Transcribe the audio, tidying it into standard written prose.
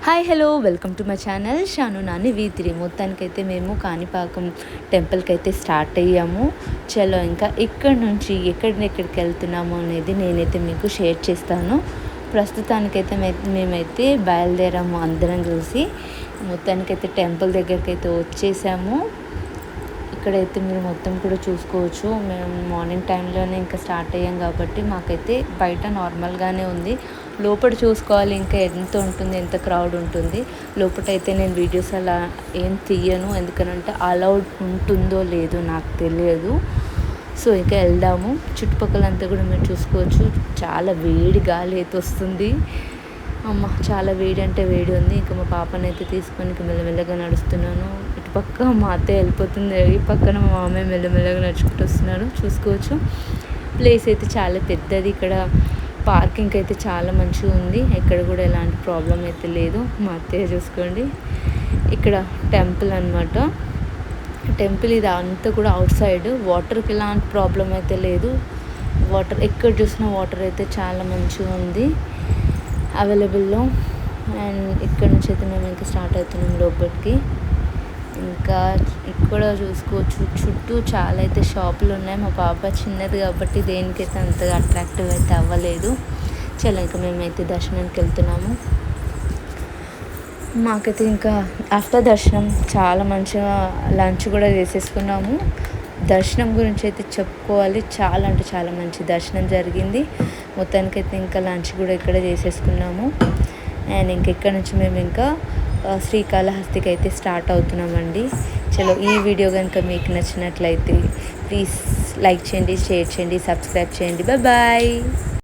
Hi hello welcome to my channel Shanu Nani V3. మొత్తానికైతే మేము కాణిపాకం టెంపుల్కి అయితే స్టార్ట్ అయ్యాము. చలో ఇంకా ఇక్కడ నుంచి ఎక్కడికి వెళ్తున్నాము అనేది నేనైతే మీకు షేర్ చేస్తాను. ప్రస్తుతానికైతే మేమైతే బయలుదేరాము అందరం కలిసి. మొత్తానికైతే టెంపుల్ దగ్గరికి అయితే వచ్చేసాము. ఇక్కడైతే మీరు మొత్తం కూడా చూసుకోవచ్చు. మేము మార్నింగ్ టైంలోనే ఇంకా స్టార్ట్ అయ్యాం కాబట్టి మాకైతే బయట నార్మల్గానే ఉంది. లోపల చూసుకోవాలి ఇంకా ఎంత ఉంటుంది, ఎంత క్రౌడ్ ఉంటుంది. లోపలైతే నేను వీడియోస్ అలా ఏం తీయను, ఎందుకనంటే అలౌడ్ ఉంటుందో లేదో నాకు తెలియదు. సో ఇంకా వెళ్దాము. చుట్టుపక్కలంతా కూడా మీరు చూసుకోవచ్చు. చాలా వేడి గాలి అయితే వస్తుంది. అమ్మ చాలా వేడి అంటే వేడి ఉంది. ఇంకా మా పాపనైతే తీసుకొని మెల్లమెల్లగా నడుస్తున్నాను. ఇటుపక్క మా అత్తయ్య వెళ్ళిపోతుంది, ఈ పక్కన మా మామయ్య మెల్లమెల్లగా నడుచుకుంటూ వస్తున్నారు. చూసుకోవచ్చు ప్లేస్ అయితే చాలా పెద్దది. ఇక్కడ పార్కింగ్ అయితే చాలా మంచిగా ఉంది. ఎక్కడ కూడా ఎలాంటి ప్రాబ్లం అయితే లేదు. మా అత్తయ్య చూసుకోండి. ఇక్కడ టెంపుల్ అనమాట. టెంపుల్ ఇది అంతా కూడా అవుట్ సైడ్. వాటర్కి ఎలాంటి ప్రాబ్లం అయితే లేదు. వాటర్ ఎక్కడ చూసినా వాటర్ అయితే చాలా మంచిగా ఉంది అవైలబుల్లో. అండ్ ఇక్కడ నుంచి అయితే మేము ఇంకా స్టార్ట్ అవుతున్నాం లోపలికి. ఇంకా ఇక్కడ చూసుకోవచ్చు చుట్టూ చాలా అయితే షాపులు ఉన్నాయి. మా పాప చిన్నది కాబట్టి దేనికైతే అంతగా అట్రాక్టివ్ అయితే అవ్వలేదు. చలో ఇంకా మేమైతే దర్శనానికి వెళ్తున్నాము. మాకైతే ఇంకా ఆఫ్టర్ దర్శనం చాలా మంచిగా లంచ్ కూడా చేసేసుకున్నాము. దర్శనం గురించి అయితే చెప్పుకోవాలి, చాలా అంటే చాలా మంచి దర్శనం జరిగింది. మొత్తానికైతే ఇంకా లంచ్ కూడా ఇక్కడ చేసేసుకున్నాము. అండ్ ఇక్కడ నుంచి మేము ఇంకా శ్రీకాళహస్తికి అయితే స్టార్ట్ అవుతున్నామండి. చలో ఈ వీడియో కనుక మీకు నచ్చినట్లయితే ప్లీజ్ లైక్ చేయండి, షేర్ చేయండి, సబ్స్క్రైబ్ చేయండి. బాయ్.